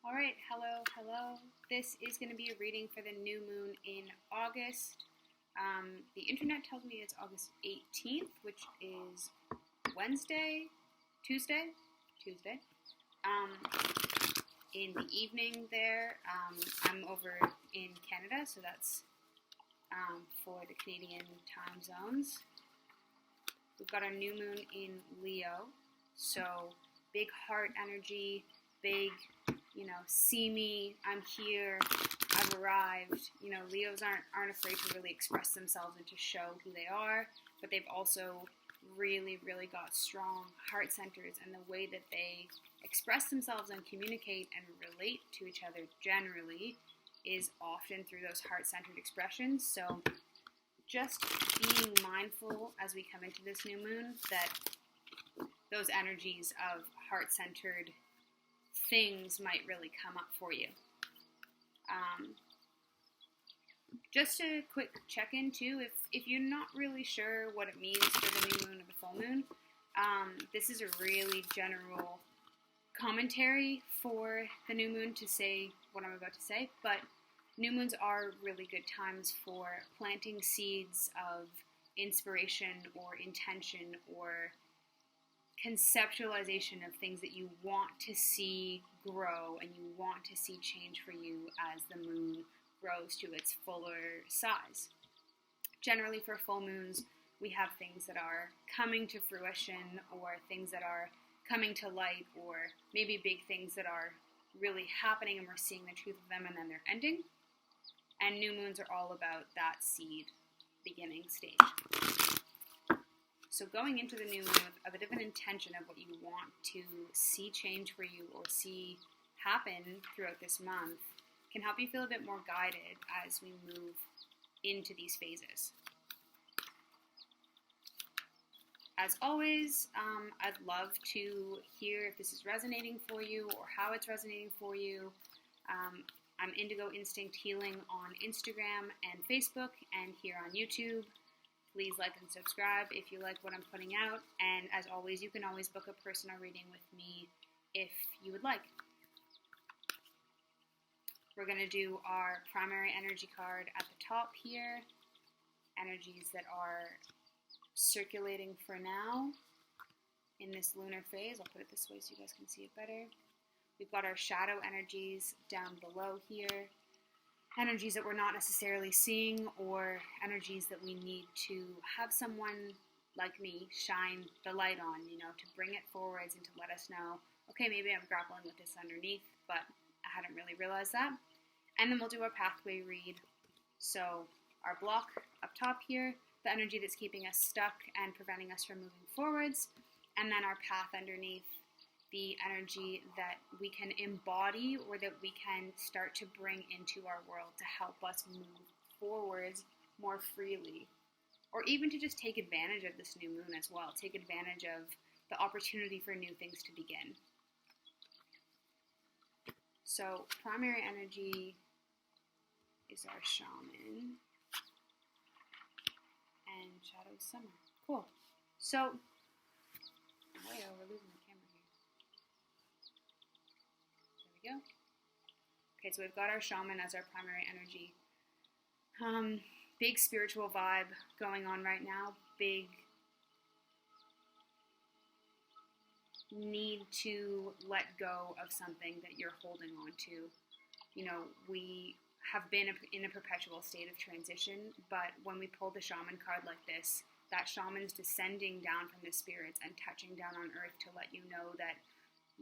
All right, hello. This is going to be a reading for the new moon in August. The internet tells me it's August 18th, which is Tuesday. In the evening there. I'm over in Canada, so that's for the Canadian time zones. We've got our new moon in Leo, so big heart energy, big, see me, I'm here, I've arrived. Leos aren't afraid to really express themselves and to show who they are, but they've also really got strong heart centers, and the way that they express themselves and communicate and relate to each other generally is often through those heart-centered expressions. So just being mindful as we come into this new moon that those energies of heart-centered things might really come up for you. Just a quick check-in too, if you're not really sure what it means for the new moon or the full moon, this is a really general commentary for the new moon to say what I'm about to say, but new moons are really good times for planting seeds of inspiration or intention or conceptualization of things that you want to see grow and you want to see change for you as the moon grows to its fuller size. Generally for full moons, we have things that are coming to fruition or things that are coming to light, or maybe big things that are really happening and we're seeing the truth of them and then they're ending. And new moons are all about that seed beginning stage. So going into the new moon with a bit of an intention of what you want to see change for you or see happen throughout this month can help you feel a bit more guided as we move into these phases. As always, I'd love to hear if this is resonating for you or how it's resonating for you. I'm Indigo Instinct Healing on Instagram and Facebook and here on YouTube. Please like and subscribe if you like what I'm putting out. And as always, you can always book a personal reading with me if you would like. We're going to do our primary energy card at the top here. Energies that are circulating for now in this lunar phase. I'll put it this way so you guys can see it better. We've got our shadow energies down below here. Energies that we're not necessarily seeing, or energies that we need to have someone like me shine the light on, to bring it forwards and to let us know, okay, maybe I'm grappling with this underneath, but I hadn't really realized that. And then we'll do our pathway read. So our block up top here, the energy that's keeping us stuck and preventing us from moving forwards, and then our path underneath, the energy that we can embody or that we can start to bring into our world to help us move forwards more freely, or even to just take advantage of this new moon as well, take advantage of the opportunity for new things to begin. So primary energy is our shaman and shadow summer. Cool. So, we're losing the camera here. There we go. Okay, so we've got our shaman as our primary energy. Big spiritual vibe going on right now. Big need to let go of something that you're holding on to. We have been in a perpetual state of transition, but when we pull the shaman card like this, that shaman's descending down from the spirits and touching down on earth to let you know that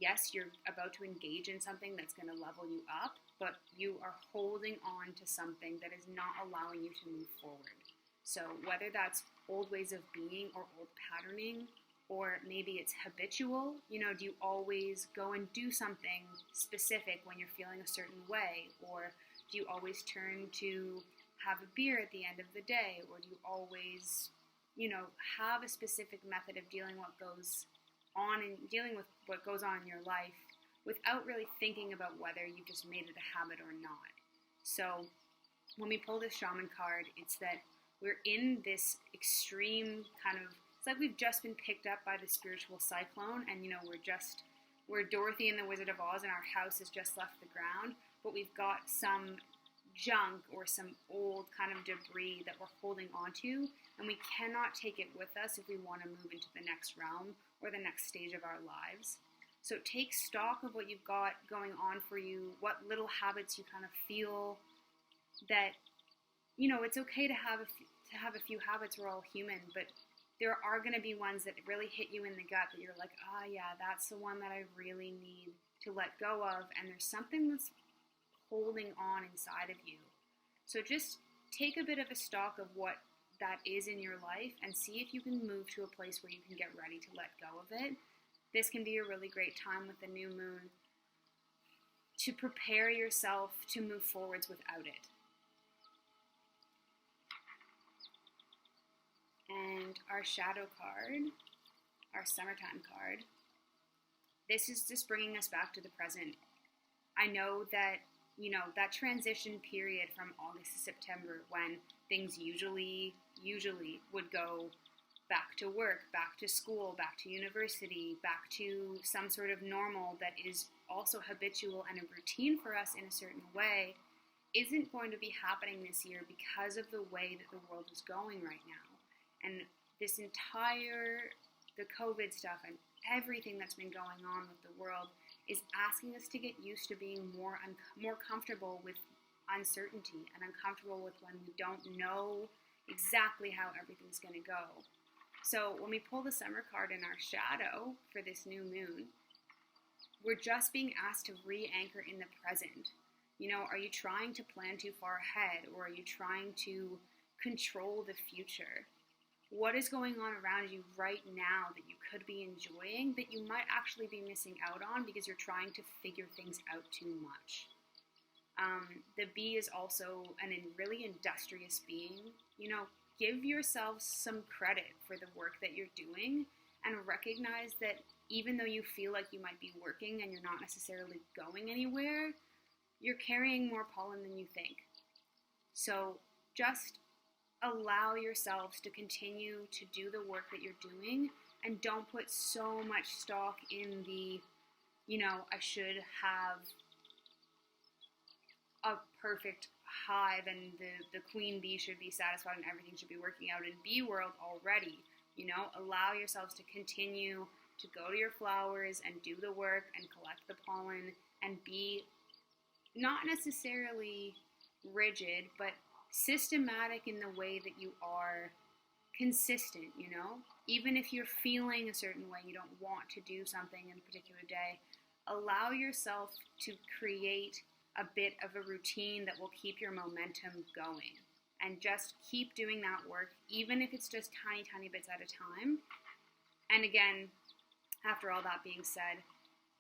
yes, you're about to engage in something that's going to level you up, but you are holding on to something that is not allowing you to move forward. So whether that's old ways of being or old patterning, or maybe it's habitual, do you always go and do something specific when you're feeling a certain way? Or do you always turn to have a beer at the end of the day? Or do you always, have a specific method of dealing with what goes on in your life without really thinking about whether you've just made it a habit or not? So when we pull this shaman card, it's that we're in this extreme kind of, it's like we've just been picked up by the spiritual cyclone, and we're just we're Dorothy and the Wizard of Oz and our house has just left the ground, but we've got some junk or some old kind of debris that we're holding onto, and we cannot take it with us if we want to move into the next realm or the next stage of our lives. So take stock of what you've got going on for you, what little habits you kind of feel that, you know, it's okay to have a few habits. We're all human, but there are going to be ones that really hit you in the gut that you're like, yeah, that's the one that I really need to let go of, and there's something that's holding on inside of you. So just take a bit of a stock of what that is in your life and see if you can move to a place where you can get ready to let go of it. This can be a really great time with the new moon to prepare yourself to move forwards without it. And our shadow card, our summertime card, this is just bringing us back to the present. I know that, you know, that transition period from August to September when things usually would go back to work, back to school, back to university, back to some sort of normal that is also habitual and a routine for us in a certain way, isn't going to be happening this year because of the way that the world is going right now. And this entire, the COVID stuff and everything that's been going on with the world is asking us to get used to being more comfortable with uncertainty and uncomfortable with when we don't know exactly how everything's going to go. So when we pull the summer card in our shadow for this new moon, we're just being asked to re-anchor in the present. You know, are you trying to plan too far ahead, or are you trying to control the future? What is going on around you right now that you could be enjoying that you might actually be missing out on because you're trying to figure things out too much? The bee is also a really industrious being. You know, give yourself some credit for the work that you're doing and recognize that even though you feel like you might be working and you're not necessarily going anywhere, you're carrying more pollen than you think. So just allow yourselves to continue to do the work that you're doing and don't put so much stock in the, you know, I should have a perfect hive and the queen bee should be satisfied and everything should be working out in bee world already. You know, allow yourselves to continue to go to your flowers and do the work and collect the pollen and be not necessarily rigid, but systematic in the way that you are consistent, you know? Even if you're feeling a certain way, you don't want to do something in a particular day, allow yourself to create a bit of a routine that will keep your momentum going. And just keep doing that work, even if it's just tiny, tiny bits at a time. And again, after all that being said,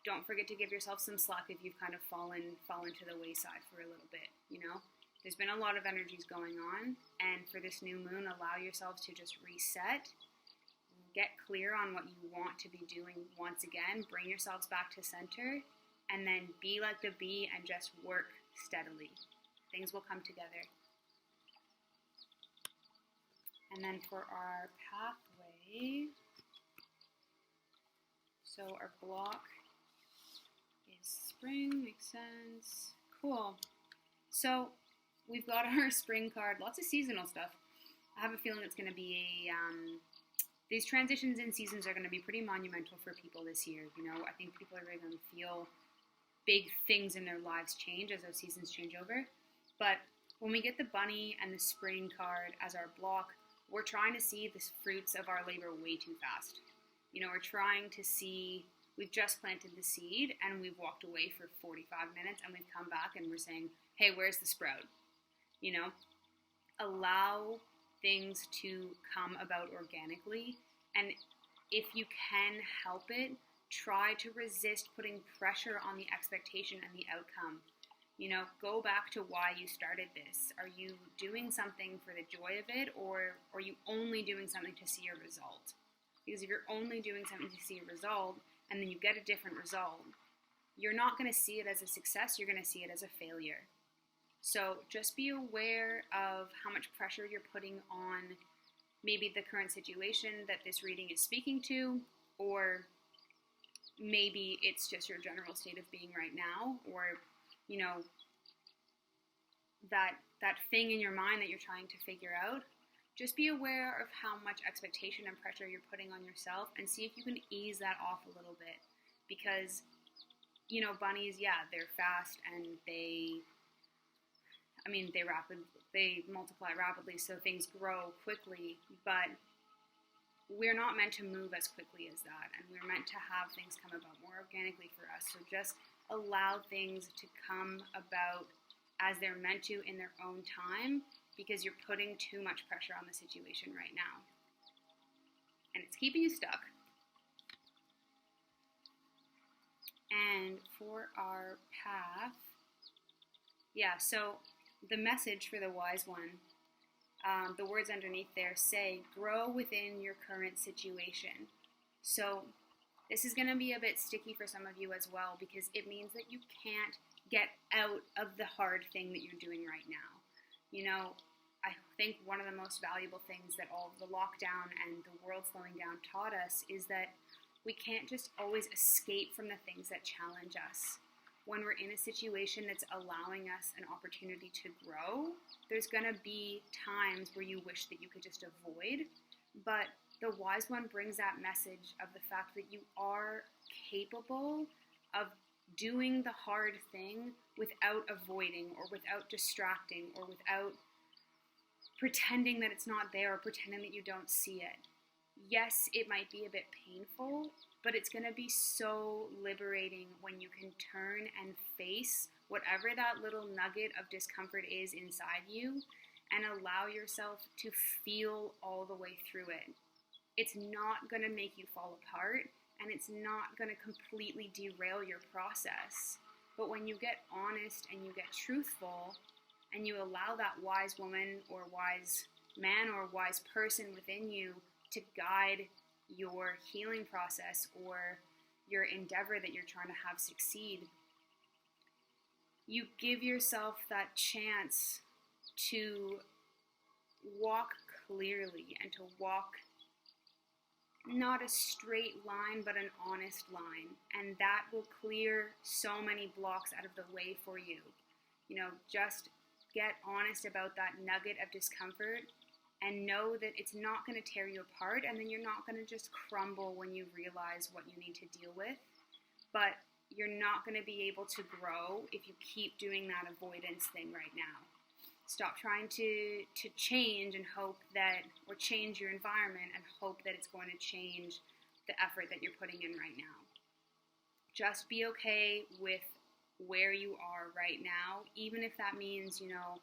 don't forget to give yourself some slack if you've kind of fallen to the wayside for a little bit, you know? There's been a lot of energies going on, and for this new moon, allow yourselves to just reset, get clear on what you want to be doing once again, bring yourselves back to center, and then be like the bee and just work steadily. Things will come together. And then for our pathway, so our block is spring, makes sense. Cool. So we've got our spring card, lots of seasonal stuff. I have a feeling it's going to be these transitions in seasons are going to be pretty monumental for people this year. You know, I think people are really going to feel big things in their lives change as those seasons change over. But when we get the bunny and the spring card as our block, we're trying to see the fruits of our labor way too fast. You know, we're trying to see, we've just planted the seed and we've walked away for 45 minutes and we've come back and we're saying, hey, where's the sprout? You know, allow things to come about organically, and if you can help it, try to resist putting pressure on the expectation and the outcome. You know, go back to why you started this. Are you doing something for the joy of it, or are you only doing something to see a result? Because if you're only doing something to see a result, and then you get a different result, you're not going to see it as a success, you're going to see it as a failure. So just be aware of how much pressure you're putting on maybe the current situation that this reading is speaking to, or maybe it's just your general state of being right now, or, you know, that thing in your mind that you're trying to figure out. Just be aware of how much expectation and pressure you're putting on yourself, and see if you can ease that off a little bit. Because, you know, bunnies, yeah, they're fast and they multiply rapidly, so things grow quickly, but we're not meant to move as quickly as that, and we're meant to have things come about more organically for us. So just allow things to come about as they're meant to in their own time, because you're putting too much pressure on the situation right now. And it's keeping you stuck. And for our path, yeah, so the message for the wise one, the words underneath there say, grow within your current situation. So this is going to be a bit sticky for some of you as well, because it means that you can't get out of the hard thing that you're doing right now. You know, I think one of the most valuable things that all of the lockdown and the world slowing down taught us is that we can't just always escape from the things that challenge us. When we're in a situation that's allowing us an opportunity to grow, there's going to be times where you wish that you could just avoid, but the wise one brings that message of the fact that you are capable of doing the hard thing without avoiding, or without distracting, or without pretending that it's not there, or pretending that you don't see it. Yes, it might be a bit painful, but it's going to be so liberating when you can turn and face whatever that little nugget of discomfort is inside you, and allow yourself to feel all the way through it. It's not going to make you fall apart, and it's not going to completely derail your process. But when you get honest and you get truthful, and you allow that wise woman or wise man or wise person within you to guide your healing process or your endeavor that you're trying to have succeed, you give yourself that chance to walk clearly and to walk not a straight line, but an honest line. And that will clear so many blocks out of the way for you. You know, just get honest about that nugget of discomfort and know that it's not going to tear you apart, and then you're not going to just crumble when you realize what you need to deal with. But you're not going to be able to grow if you keep doing that avoidance thing right now. Stop trying to change and hope that, or change your environment and hope that it's going to change the effort that you're putting in right now. Just be okay with where you are right now, even if that means, you know,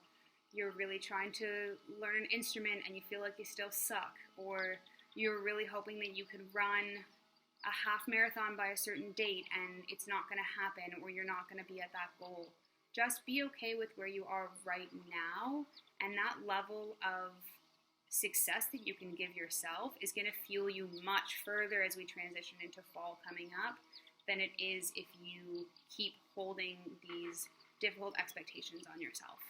you're really trying to learn an instrument and you feel like you still suck, or you're really hoping that you could run a half marathon by a certain date and it's not going to happen, or you're not going to be at that goal. Just be okay with where you are right now, and that level of success that you can give yourself is going to fuel you much further as we transition into fall coming up than it is if you keep holding these difficult expectations on yourself.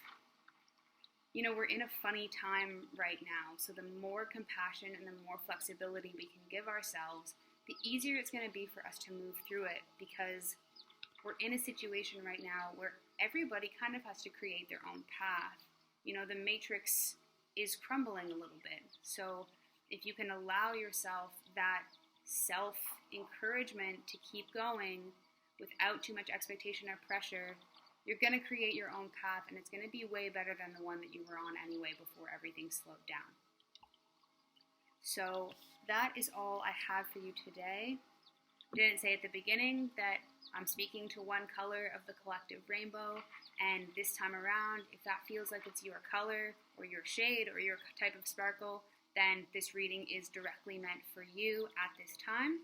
You know, we're in a funny time right now, so the more compassion and the more flexibility we can give ourselves, the easier it's going to be for us to move through it, because we're in a situation right now where everybody kind of has to create their own path. You know, the matrix is crumbling a little bit. So if you can allow yourself that self-encouragement to keep going without too much expectation or pressure, you're going to create your own path, and it's going to be way better than the one that you were on anyway before everything slowed down. So that is all I have for you today. I didn't say at the beginning that I'm speaking to one color of the collective rainbow, and this time around, if that feels like it's your color or your shade or your type of sparkle, then this reading is directly meant for you at this time.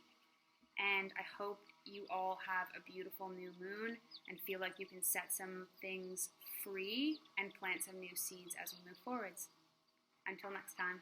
And I hope you all have a beautiful new moon and feel like you can set some things free and plant some new seeds as we move forwards. Until next time.